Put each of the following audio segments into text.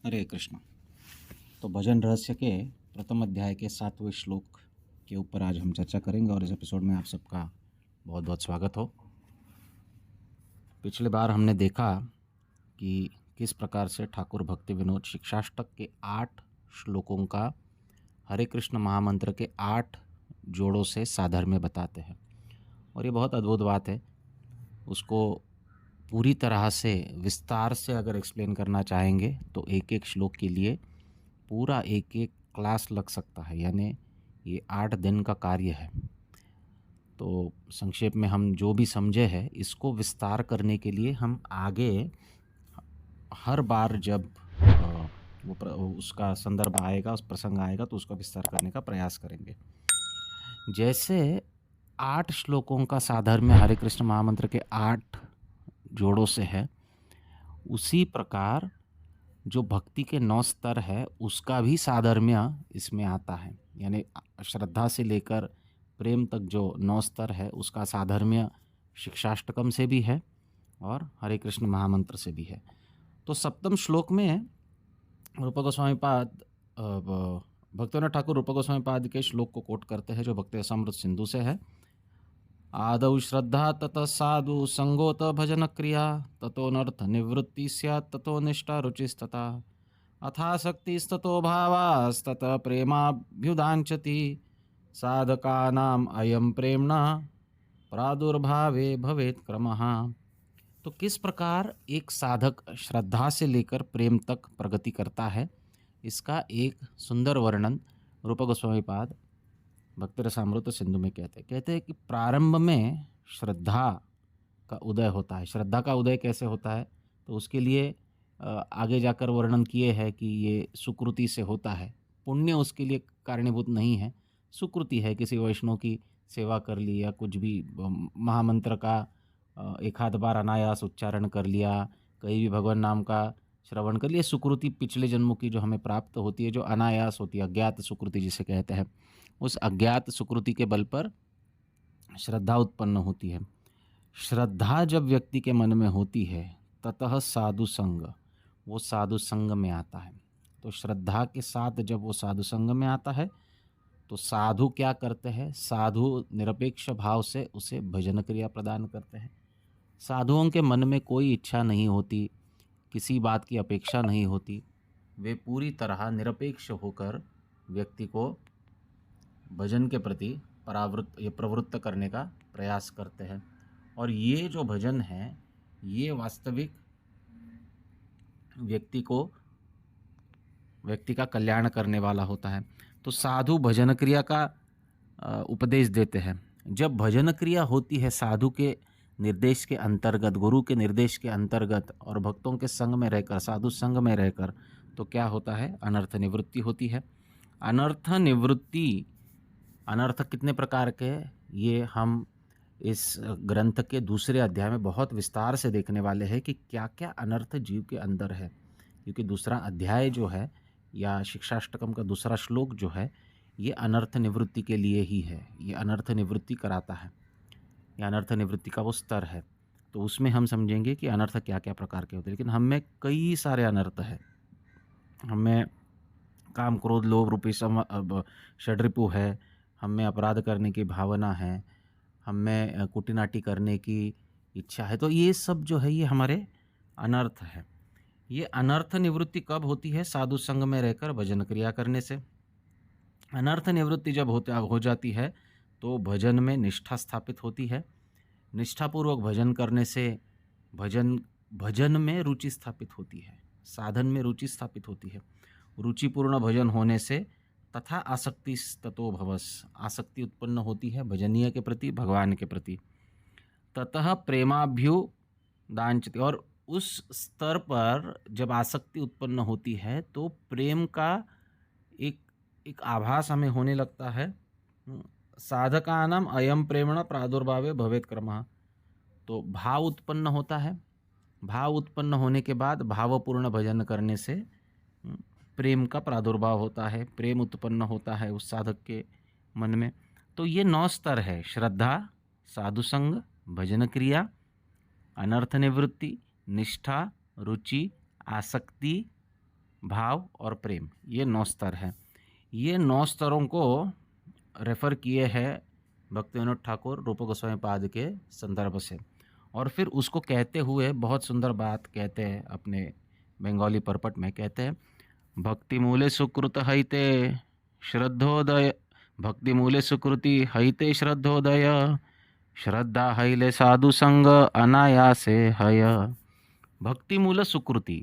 हरे कृष्ण। तो भजन रहस्य के प्रथम अध्याय के 7वें श्लोक के ऊपर आज हम चर्चा करेंगे और इस एपिसोड में आप सबका बहुत बहुत स्वागत हो। पिछले बार हमने देखा कि किस प्रकार से ठाकुर भक्ति विनोद शिक्षाष्टक के 8 श्लोकों का हरे कृष्ण महामंत्र के 8 जोड़ों से साधर्म्य बताते हैं और ये बहुत अद्भुत बात है। उसको पूरी तरह से विस्तार से अगर एक्सप्लेन करना चाहेंगे तो एक एक श्लोक के लिए पूरा एक एक क्लास लग सकता है, यानी ये 8 दिन का कार्य है। तो संक्षेप में हम जो भी समझे हैं इसको विस्तार करने के लिए हम आगे हर बार जब उसका संदर्भ आएगा, उस प्रसंग आएगा तो उसका विस्तार करने का प्रयास करेंगे। जैसे 8 श्लोकों का साधर्म्य हरे कृष्ण महामंत्र के 8 जोड़ों से है, उसी प्रकार जो भक्ति के 9 स्तर है उसका भी साधर्म्य इसमें आता है। यानी श्रद्धा से लेकर प्रेम तक जो 9 स्तर है उसका साधर्म्य शिक्षाष्टकम से भी है और हरे कृष्ण महामंत्र से भी है। तो सप्तम श्लोक में रूप गोस्वामी पाद भक्तिविनोद ठाकुर रूप गोस्वामी पाद के श्लोक को कोट करते हैं जो भक्ति रसामृत सिंधु से है। आदौ श्रद्धा ततः साधु संगोत भजन क्रिया ततोनर्थ निवृत्ति स्यात् ततो निष्ठा रुचिस्तथा अथासक्तिस्ततो भावास्ततः प्रेमाभ्युदाञ्चति साधकानाम अयम प्रेम्णा प्रादुर्भावे भवेत् क्रमः। तो किस प्रकार एक साधक श्रद्धा से लेकर प्रेम तक प्रगति करता है, इसका एक सुंदर वर्णन रूप गोस्वामी पाद भक्ति रसामृत सिंधु में कहते हैं कि प्रारंभ में श्रद्धा का उदय होता है। श्रद्धा का उदय कैसे होता है तो उसके लिए आगे जाकर वर्णन किए है कि ये सुकृति से होता है। पुण्य उसके लिए कारणीभूत नहीं है, सुकृति है। किसी वैष्णव की सेवा कर ली या कुछ भी महामंत्र का एक आध बार अनायास उच्चारण कर लिया, कहीं भी भगवान नाम का श्रवण कर लिया, सुकृति पिछले जन्मों की जो हमें प्राप्त होती है, जो अनायास होती है, अज्ञात सुकृति जिसे कहते हैं, उस अज्ञात सुकृति के बल पर श्रद्धा उत्पन्न होती है। श्रद्धा जब व्यक्ति के मन में होती है ततः साधु संग, वो साधु संग में आता है। तो श्रद्धा के साथ जब वो साधु संग में आता है तो साधु क्या करते हैं, साधु निरपेक्ष भाव से उसे भजन क्रिया प्रदान करते हैं। साधुओं के मन में कोई इच्छा नहीं होती, किसी बात की अपेक्षा नहीं होती, वे पूरी तरह निरपेक्ष होकर व्यक्ति को भजन के प्रति प्रवृत्त करने का प्रयास करते हैं। और ये जो भजन है ये वास्तविक व्यक्ति का कल्याण करने वाला होता है। तो साधु भजन क्रिया का उपदेश देते हैं। जब भजन क्रिया होती है साधु के निर्देश के अंतर्गत, गुरु के निर्देश के अंतर्गत और भक्तों के संग में रहकर, साधु संग में रहकर, तो क्या होता है, अनर्थ निवृत्ति होती है। अनर्थ निवृत्ति, अनर्थ कितने प्रकार के, ये हम इस ग्रंथ के दूसरे अध्याय में बहुत विस्तार से देखने वाले हैं कि क्या क्या अनर्थ जीव के अंदर है। क्योंकि दूसरा अध्याय जो है या शिक्षाष्टकम का दूसरा श्लोक जो है ये अनर्थ निवृत्ति के लिए ही है। ये अनर्थ निवृत्ति कराता है, ये अनर्थ निवृत्ति का वो स्तर है। तो उसमें हम समझेंगे कि अनर्थ क्या क्या प्रकार के होते हैं। लेकिन हमें कई सारे अनर्थ है। हमें काम क्रोध लोभ रूपी षड्रिपु है, हमें अपराध करने की भावना है, हमें कुटिनाटी करने की इच्छा है। तो ये सब जो है ये हमारे अनर्थ है। ये अनर्थ निवृत्ति कब होती है, साधु संग में रहकर भजन क्रिया करने से। अनर्थ निवृत्ति जब हो जाती है तो भजन में निष्ठा स्थापित होती है। निष्ठापूर्वक भजन करने से भजन में रुचि स्थापित होती है, साधन में रुचि स्थापित होती है। रुचिपूर्ण भजन होने से तथा आसक्ति ततो भवस, आसक्ति उत्पन्न होती है भजनीय के प्रति, भगवान के प्रति। ततः प्रेमाभ्युदाञ्चति, और उस स्तर पर जब आसक्ति उत्पन्न होती है तो प्रेम का एक आभास हमें होने लगता है। साधकानाम अयम प्रेमणा प्रादुर्भावे भवेत् क्रमः, तो भाव उत्पन्न होता है। भाव उत्पन्न होने के बाद भावपूर्ण भजन करने से प्रेम का प्रादुर्भाव होता है, प्रेम उत्पन्न होता है उस साधक के मन में। तो ये 9 स्तर है, श्रद्धा, साधु संग, भजन क्रिया, अनर्थ निवृत्ति, निष्ठा, रुचि, आसक्ति भाव और प्रेम, ये 9 स्तर हैं। ये 9 स्तरों को रेफ़र किए हैं भक्ति विनोद ठाकुर रूप गोस्वामी पाद के संदर्भ से, और फिर उसको कहते हुए बहुत सुंदर बात कहते हैं अपने बंगाली परपट में। कहते हैं, भक्ति मूले सुकृत हईते श्रद्धोदय, भक्ति मूले सुकृति हईते श्रद्धोदय, श्रद्धा हईले साधु संग अनायासे हय। भक्ति मूल सुकृति,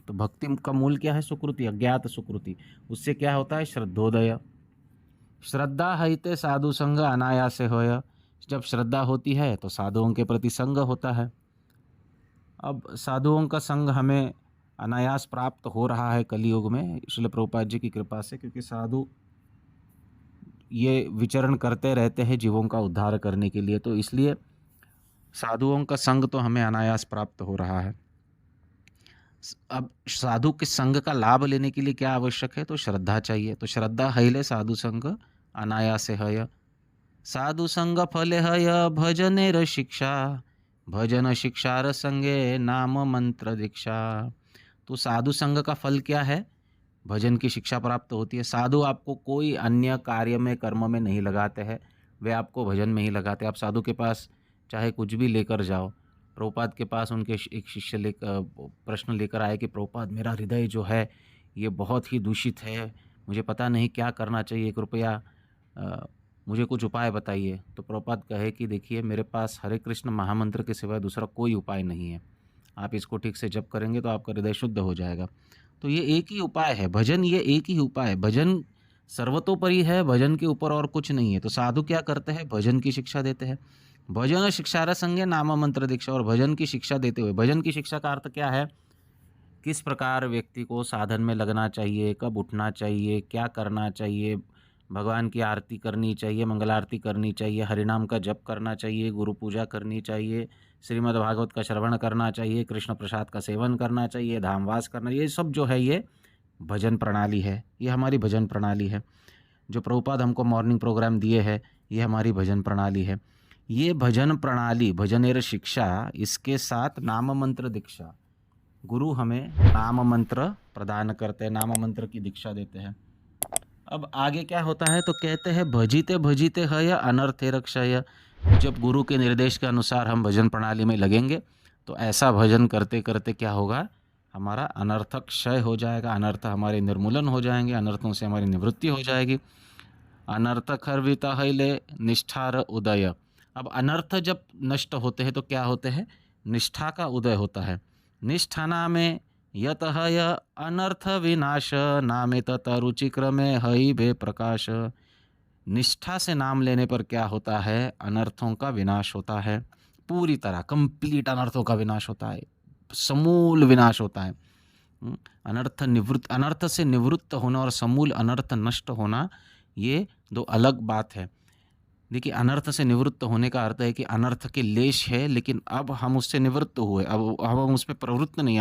तो भक्ति का मूल क्या है? सुकृति, अज्ञात सुकृति। उससे क्या होता है? श्रद्धोदय। श्रद्धा हईते साधु संग अनायासे होय, जब श्रद्धा होती है तो साधुओं के प्रति संग होता है। अब साधुओं का संग हमें अनायास प्राप्त हो रहा है कलियुग में श्रील प्रभुपाद जी की कृपा से, क्योंकि साधु ये विचरण करते रहते हैं जीवों का उद्धार करने के लिए, तो इसलिए साधुओं का संग तो हमें अनायास प्राप्त हो रहा है। अब साधु के संग का लाभ लेने के लिए क्या आवश्यक है? तो श्रद्धा चाहिए। तो श्रद्धा हईले साधु संग अनायासे हय, साधु संग फले हय भजनेर शिक्षा, भजन शिक्षार संगे नाम मंत्र दीक्षा। तो साधु संग का फल क्या है? भजन की शिक्षा प्राप्त होती है। साधु आपको कोई अन्य कार्य में, कर्म में नहीं लगाते हैं, वे आपको भजन में ही लगाते हैं। आप साधु के पास चाहे कुछ भी लेकर जाओ। प्रभुपाद के पास उनके एक शिष्य लेकर प्रश्न लेकर आए कि प्रभुपाद, मेरा हृदय जो है ये बहुत ही दूषित है, मुझे पता नहीं क्या करना चाहिए, कृपया मुझे कुछ उपाय बताइए। तो प्रभुपाद कहे कि देखिए, मेरे पास हरे कृष्ण महामंत्र के सिवाय दूसरा कोई उपाय नहीं है। आप इसको ठीक से जप करेंगे तो आपका हृदय शुद्ध हो जाएगा। तो ये एक ही उपाय है, भजन ये एक ही उपाय है। भजन सर्वतोपरि है, भजन के ऊपर और कुछ नहीं है। तो साधु क्या करते हैं? भजन की शिक्षा देते हैं। भजन शिक्षार संगे नाम मंत्र दीक्षा, और भजन की शिक्षा देते हुए, भजन की शिक्षा का अर्थ क्या है? किस प्रकार व्यक्ति को साधन में लगना चाहिए, कब उठना चाहिए, क्या करना चाहिए, भगवान की आरती करनी चाहिए, मंगल आरती करनी चाहिए, हरिनाम का जप करना चाहिए, गुरु पूजा करनी चाहिए, श्रीमद् भागवत का श्रवण करना चाहिए, कृष्ण प्रसाद का सेवन करना चाहिए, धामवास करना, ये सब जो है ये भजन प्रणाली है। ये हमारी भजन प्रणाली है। जो प्रभुपाद हमको मॉर्निंग प्रोग्राम दिए है, ये हमारी भजन प्रणाली है। ये भजन प्रणाली, भजनेर शिक्षा, इसके साथ नाम मंत्र दीक्षा, गुरु हमें नाम मंत्र प्रदान करते हैं, नाम मंत्र की दीक्षा देते हैं। अब आगे क्या होता है? तो कहते हैं, भजिते भजिते हय अनर्थे रक्षय। जब गुरु के निर्देश के अनुसार हम भजन प्रणाली में लगेंगे तो ऐसा भजन करते करते क्या होगा? हमारा अनर्थ क्षय हो जाएगा, अनर्थ हमारे निर्मूलन हो जाएंगे, अनर्थों से हमारी निवृत्ति हो जाएगी। अनर्थ खर्विता हईले निष्ठार उदय। अब अनर्थ जब नष्ट होते हैं तो क्या होते हैं? निष्ठा का उदय होता है। निष्ठा नामे यत हय अनर्थ विनाश, नामे तत रुचि क्रमे हई बे प्रकाश। निष्ठा से नाम लेने पर क्या होता है? अनर्थों का विनाश होता है, पूरी तरह कंप्लीट अनर्थों का विनाश होता है, समूल विनाश होता है। अनर्थ से निवृत्त होना और समूल अनर्थ नष्ट होना, ये दो अलग बात है। देखिए, अनर्थ से निवृत्त होने का अर्थ है कि अनर्थ के लेश है, लेकिन अब हम उससे निवृत्त हुए, अब हम उस पर प्रवृत्त नहीं।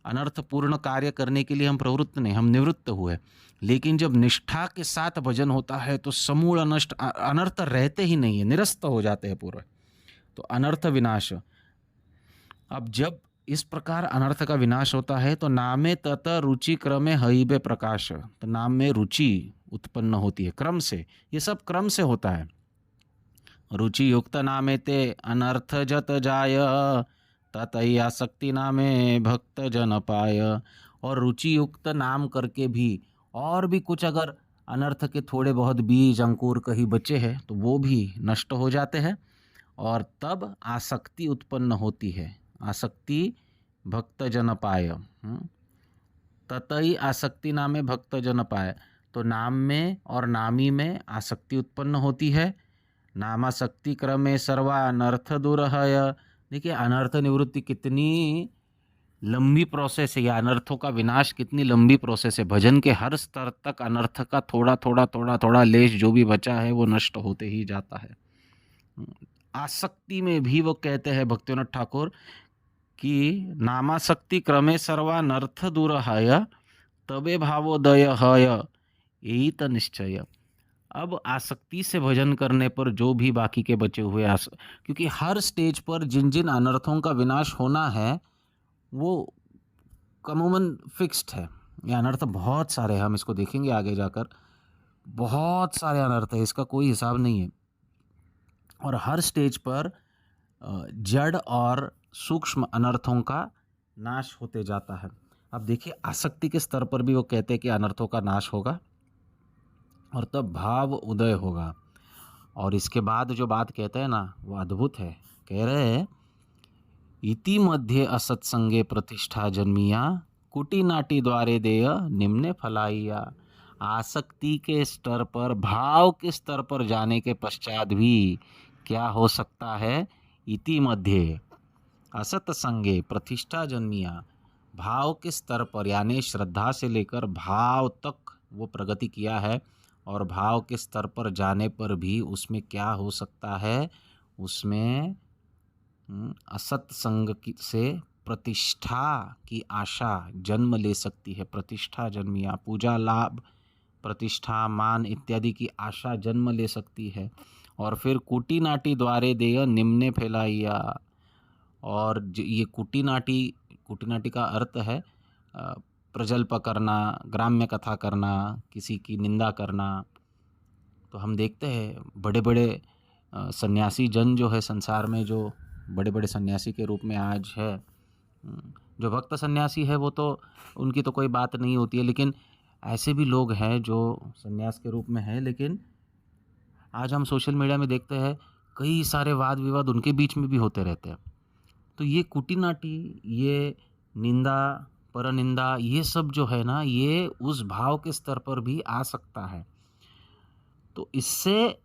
अनर्थ पूर्ण कार्य करने के लिए हम प्रवृत्त नहीं, हम निवृत्त हुए। लेकिन जब निष्ठा के साथ भजन होता है तो समूल अनर्थ रहते ही नहीं है, निरस्त हो जाते हैं पूरे। तो अनर्थ विनाश। अब जब इस प्रकार अनर्थ का विनाश होता है तो नामे तत रुचि क्रमे हईबे प्रकाश, तो नाम में रुचि उत्पन्न होती है क्रम से। ये सब क्रम से होता है। रुचि युक्त नामे ते अनर्थ जत जाय, ततई आसक्ति नामे भक्त जन पाय। और रुचि युक्त नाम करके भी और भी कुछ अगर अनर्थ के थोड़े बहुत बीज अंकुर कहीं बचे हैं तो वो भी नष्ट हो जाते हैं, और तब आसक्ति उत्पन्न होती है। आसक्ति भक्त जन पाय, ततई आसक्ति नामे भक्त जन पाय। तो नाम में और नामी में आसक्ति उत्पन्न होती है। नामासक्ति क्रमे सर्वा अनर्थ दूर है। देखिए, अनर्थ निवृत्ति कितनी लंबी प्रोसेस है, या अनर्थों का विनाश कितनी लंबी प्रोसेस है। भजन के हर स्तर तक अनर्थ का थोड़ा थोड़ा थोड़ा थोड़ा लेश जो भी बचा है वो नष्ट होते ही जाता है। आसक्ति में भी वो कहते हैं भक्तिविनोद ठाकुर कि नामासक्ति क्रमे सर्वानर्थ दूर है, तबे भावोदय है यही तो निश्चय। अब आसक्ति से भजन करने पर जो भी बाकी के बचे हुए क्योंकि हर स्टेज पर जिन जिन अनर्थों का विनाश होना है वो अमूमन फिक्स्ड है। ये अनर्थ बहुत सारे हैं, हम इसको देखेंगे आगे जाकर। बहुत सारे अनर्थ है, इसका कोई हिसाब नहीं है। और हर स्टेज पर जड़ और सूक्ष्म अनर्थों का नाश होते जाता है। अब देखिए, आसक्ति के स्तर पर भी वो कहते हैं कि अनर्थों का नाश होगा और तब भाव उदय होगा। और इसके बाद जो बात कहते हैं ना, वो अद्भुत है। कह रहे हैं, इति मध्ये असत्संगे प्रतिष्ठा जन्मिया, कुटी नाटी द्वारे देय निम्ने फलाइया। आसक्ति के स्तर पर, भाव के स्तर पर जाने के पश्चात भी क्या हो सकता है? इति मध्ये असत संगे प्रतिष्ठा जन्मिया, भाव के स्तर पर यानी श्रद्धा से लेकर भाव तक वो प्रगति किया है। और भाव के स्तर पर जाने पर भी उसमें क्या हो सकता है? उसमें असत संग से प्रतिष्ठा की आशा जन्म ले सकती है। प्रतिष्ठा जन्मिया, पूजा लाभ प्रतिष्ठा मान इत्यादि की आशा जन्म ले सकती है। और फिर कुटी नाटी द्वारे देय निम्ने फैलाइया। और ये कुटी नाटी का अर्थ है प्रजल्प करना, ग्राम्य कथा करना, किसी की निंदा करना। तो हम देखते हैं बड़े बड़े सन्यासी जन जो है संसार में, जो बड़े बड़े सन्यासी के रूप में आज है, जो भक्त सन्यासी है वो तो उनकी तो कोई बात नहीं होती है, लेकिन ऐसे भी लोग हैं जो सन्यास के रूप में हैं, लेकिन आज हम सोशल मीडिया में देखते हैं कई सारे वाद विवाद उनके बीच में भी होते रहते हैं। तो ये कुटीनाटी, ये निंदा परनिंदा, ये सब जो है ना, ये उस भाव के स्तर पर भी आ सकता है। तो इससे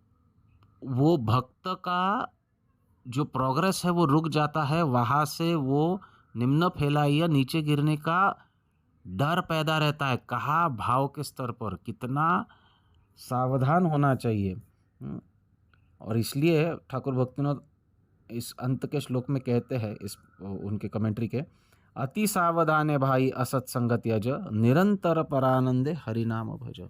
वो भक्त का जो प्रोग्रेस है वो रुक जाता है, वहाँ से वो निम्न फैलाइया, नीचे गिरने का डर पैदा रहता है। कहाँ भाव के स्तर पर कितना सावधान होना चाहिए। और इसलिए ठाकुर भक्तिनाथ इस अंत के श्लोक में कहते हैं, इस उनके कमेंट्री के, अति सावधाने भाई असत संगत यज, निरंतर परानंदे हरिनाम भज।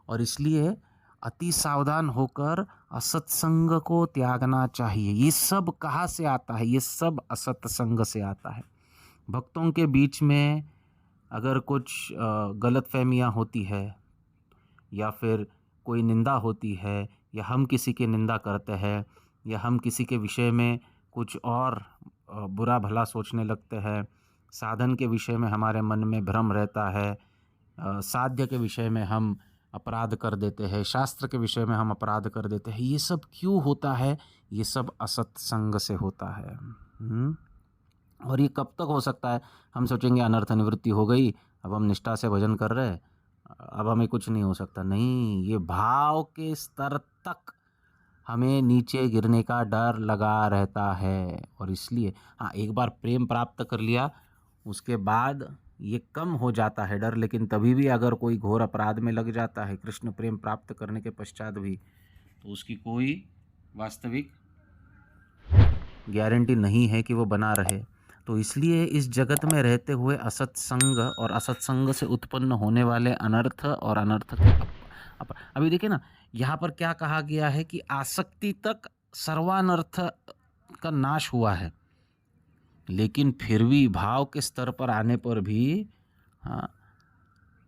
और इसलिए अति सावधान होकर असत्संग को त्यागना चाहिए। ये सब कहाँ से आता है? ये सब असत्संग से आता है। भक्तों के बीच में अगर कुछ गलतफहमियाँ होती है, या फिर कोई निंदा होती है, या हम किसी की निंदा करते हैं, या हम किसी के विषय में कुछ और बुरा भला सोचने लगते हैं, साधन के विषय में हमारे मन में भ्रम रहता है, साध्य के विषय में हम अपराध कर देते हैं, शास्त्र के विषय में हम अपराध कर देते हैं, ये सब क्यों होता है? ये सब असत्संग से होता है। और ये कब तक हो सकता है? हम सोचेंगे अनर्थ निवृत्ति हो गई, अब हम निष्ठा से भजन कर रहे हैं, अब हमें कुछ नहीं हो सकता। नहीं, ये भाव के स्तर तक हमें नीचे गिरने का डर लगा रहता है। और इसलिए हाँ, एक बार प्रेम प्राप्त कर लिया उसके बाद ये कम हो जाता है डर, लेकिन तभी भी अगर कोई घोर अपराध में लग जाता है कृष्ण प्रेम प्राप्त करने के पश्चात भी, तो उसकी कोई वास्तविक गारंटी नहीं है कि वो बना रहे। तो इसलिए इस जगत में रहते हुए असत्संग और असत्संग से उत्पन्न होने वाले अनर्थ और अनर्थ के अभी देखिए ना, यहाँ पर क्या कहा गया है कि आसक्ति तक सर्वानर्थ का नाश हुआ है, लेकिन फिर भी भाव के स्तर पर आने पर भी हाँ,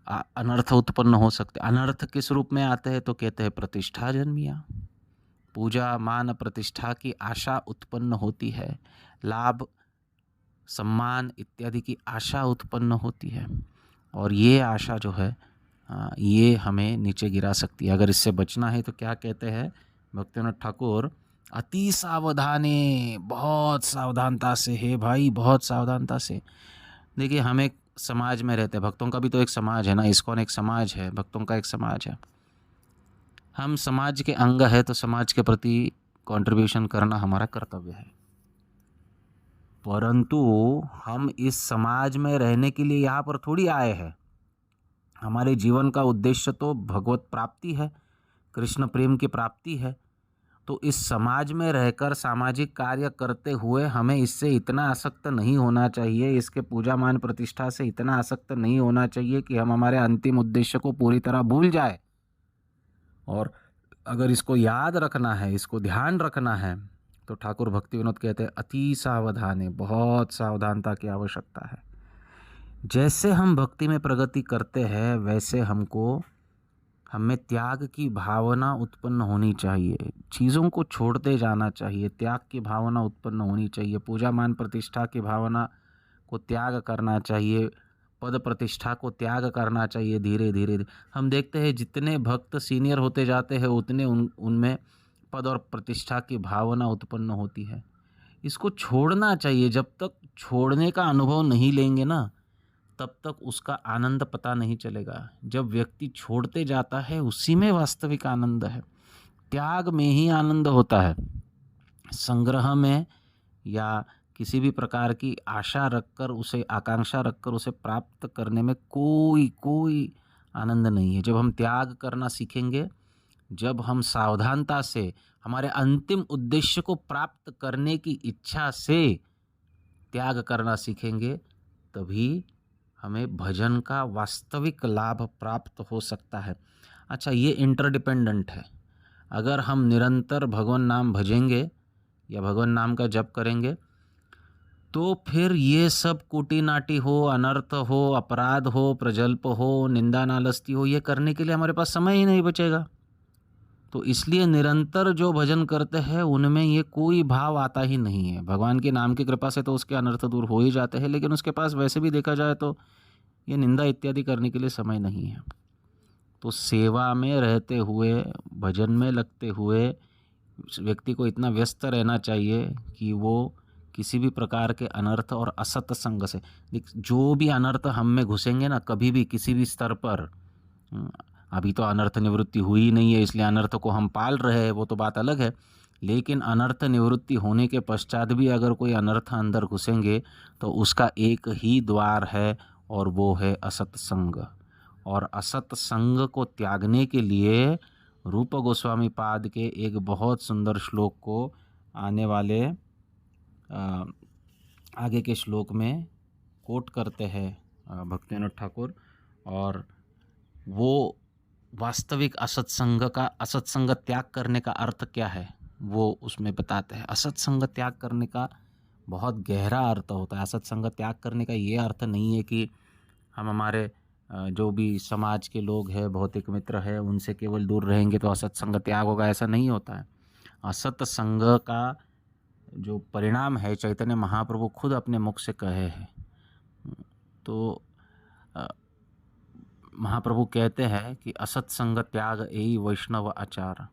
अनर्थ उत्पन्न हो सकते। अनर्थ किस रूप में आते हैं? तो कहते हैं प्रतिष्ठा जन्मिया, पूजा मान प्रतिष्ठा की आशा उत्पन्न होती है, लाभ सम्मान इत्यादि की आशा उत्पन्न होती है। और ये आशा जो है ये हमें नीचे गिरा सकती है। अगर इससे बचना है तो क्या कहते हैं भक्तिनाथ ठाकुर? अति सावधाने, बहुत सावधानता से है भाई, बहुत सावधानता से। देखिए, हम एक समाज में रहते हैं, भक्तों का भी तो एक समाज है ना, इस्कॉन एक समाज है, भक्तों का एक समाज है। हम समाज के अंग है, तो समाज के प्रति कंट्रीब्यूशन करना हमारा कर्तव्य है। परंतु हम इस समाज में रहने के लिए यहाँ पर थोड़ी आए हैं। हमारे जीवन का उद्देश्य तो भगवत प्राप्ति है, कृष्ण प्रेम की प्राप्ति है। तो इस समाज में रहकर सामाजिक कार्य करते हुए हमें इससे इतना आसक्त नहीं होना चाहिए, इसके पूजा मान प्रतिष्ठा से इतना आसक्त नहीं होना चाहिए कि हम हमारे अंतिम उद्देश्य को पूरी तरह भूल जाए। और अगर इसको याद रखना है, इसको ध्यान रखना है, तो ठाकुर भक्ति विनोद कहते हैं अति सावधान है, बहुत सावधानता की आवश्यकता है। जैसे हम भक्ति में प्रगति करते हैं वैसे हमें त्याग की भावना उत्पन्न होनी चाहिए, चीज़ों को छोड़ते जाना चाहिए, त्याग की भावना उत्पन्न होनी चाहिए, पूजा मान प्रतिष्ठा की भावना को त्याग करना चाहिए, पद प्रतिष्ठा को त्याग करना चाहिए। धीरे धीरे हम देखते हैं जितने भक्त सीनियर होते जाते हैं उतने उनमें पद और प्रतिष्ठा की भावना उत्पन्न होती है। इसको छोड़ना चाहिए। जब तक छोड़ने का अनुभव नहीं लेंगे ना, तब तक उसका आनंद पता नहीं चलेगा। जब व्यक्ति छोड़ते जाता है उसी में वास्तविक आनंद है। त्याग में ही आनंद होता है। संग्रह में या किसी भी प्रकार की आशा रखकर उसे, आकांक्षा रखकर उसे प्राप्त करने में कोई आनंद नहीं है। जब हम त्याग करना सीखेंगे, जब हम सावधानता से हमारे अंतिम उद्देश्य को प्राप्त करने की इच्छा से त्याग करना सीखेंगे, तभी हमें भजन का वास्तविक लाभ प्राप्त हो सकता है। अच्छा, ये इंटरडिपेंडेंट है। अगर हम निरंतर भगवान नाम भजेंगे या भगवान नाम का जप करेंगे तो फिर ये सब कुटी नाटी हो, अनर्थ हो, अपराध हो, प्रजल्प हो, निंदा नालस्ती हो, ये करने के लिए हमारे पास समय ही नहीं बचेगा। तो इसलिए निरंतर जो भजन करते हैं उनमें ये कोई भाव आता ही नहीं है। भगवान के नाम की कृपा से तो उसके अनर्थ दूर हो ही जाते हैं, लेकिन उसके पास वैसे भी देखा जाए तो ये निंदा इत्यादि करने के लिए समय नहीं है। तो सेवा में रहते हुए, भजन में लगते हुए व्यक्ति को इतना व्यस्त रहना चाहिए कि वो किसी भी प्रकार के अनर्थ और असत संग से, जो भी अनर्थ हम में घुसेंगे ना, कभी भी किसी भी स्तर पर, अभी तो अनर्थ निवृत्ति हुई नहीं है इसलिए अनर्थ को हम पाल रहे हैं, वो तो बात अलग है। लेकिन अनर्थ निवृत्ति होने के पश्चात भी अगर कोई अनर्थ अंदर घुसेंगे तो उसका एक ही द्वार है और वो है असत संग। और असत संग को त्यागने के लिए रूप गोस्वामी पाद के एक बहुत सुंदर श्लोक को आने वाले आगे के श्लोक में कोट करते हैं भक्तिविनोद ठाकुर। और वो वास्तविक असत्संग त्याग करने का अर्थ क्या है वो उसमें बताते हैं। असत्संग त्याग करने का बहुत गहरा अर्थ होता है। असत्संग त्याग करने का ये अर्थ नहीं है कि हम हमारे जो भी समाज के लोग हैं, भौतिक मित्र हैं, उनसे केवल दूर रहेंगे तो असत्संग त्याग होगा, ऐसा नहीं होता है। असत्संग का जो परिणाम है चैतन्य महाप्रभु खुद अपने मुख से कहे हैं। तो महाप्रभु कहते हैं कि असत्संग त्याग एई वैष्णव आचार।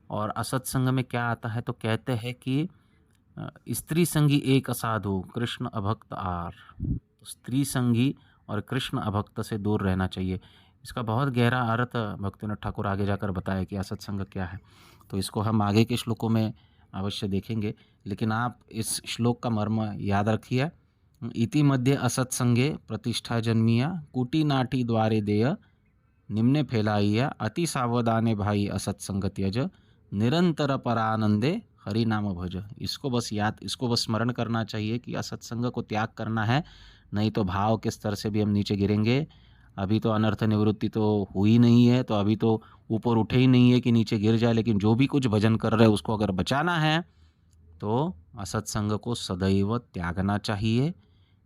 और असत्संग में क्या आता है तो कहते हैं कि स्त्री संगी एक असाधु कृष्ण अभक्त आर। तो स्त्री संगी और कृष्ण अभक्त से दूर रहना चाहिए। इसका बहुत गहरा अर्थ भक्तिविनोद ठाकुर आगे जाकर बताया कि असत्संग क्या है। तो इसको हम आगे के श्लोकों में अवश्य देखेंगे, लेकिन आप इस श्लोक का मर्म याद रखिए। इति मध्य असत्संगे प्रतिष्ठा जन्मिया कुटी नाटी द्वारे देय निम्ने फैलाइया अति सावधाने भाई असत्संग त्यज निरंतर परानंदे हरि नाम भज। इसको बस स्मरण करना चाहिए कि असत्संग को त्याग करना है, नहीं तो भाव के स्तर से भी हम नीचे गिरेंगे। अभी तो अनर्थ निवृत्ति तो हुई नहीं है, तो अभी तो ऊपर उठे ही नहीं है कि नीचे गिर जाए। लेकिन जो भी कुछ भजन कर रहे हैं उसको अगर बचाना है तो असत्संग को सदैव त्यागना चाहिए।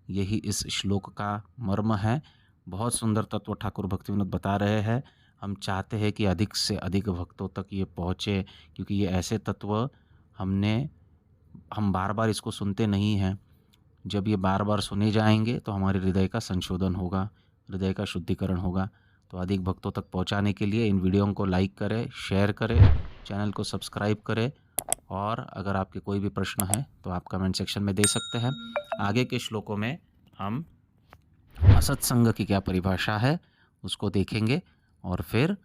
यही इस श्लोक का मर्म है। बहुत सुंदर तत्व ठाकुर भक्तिविनोद बता रहे हैं। हम चाहते हैं कि अधिक से अधिक भक्तों तक ये पहुँचे, क्योंकि ये ऐसे तत्व हम बार बार इसको सुनते नहीं हैं। जब ये बार बार सुने जाएंगे तो हमारे हृदय का संशोधन होगा, हृदय का शुद्धिकरण होगा। तो अधिक भक्तों तक पहुंचाने के लिए इन वीडियो को लाइक करें, शेयर करें, चैनल को सब्सक्राइब करें। और अगर आपके कोई भी प्रश्न है तो आप कमेंट सेक्शन में दे सकते हैं। आगे के श्लोकों में हम असत्संग की क्या परिभाषा है उसको देखेंगे और फिर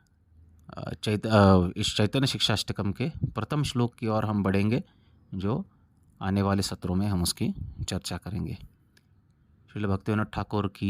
इस चैतन्य शिक्षाष्टकम के प्रथम श्लोक की ओर हम बढ़ेंगे, जो आने वाले सत्रों में हम उसकी चर्चा करेंगे। श्रील भक्तिविनोद ठाकुर की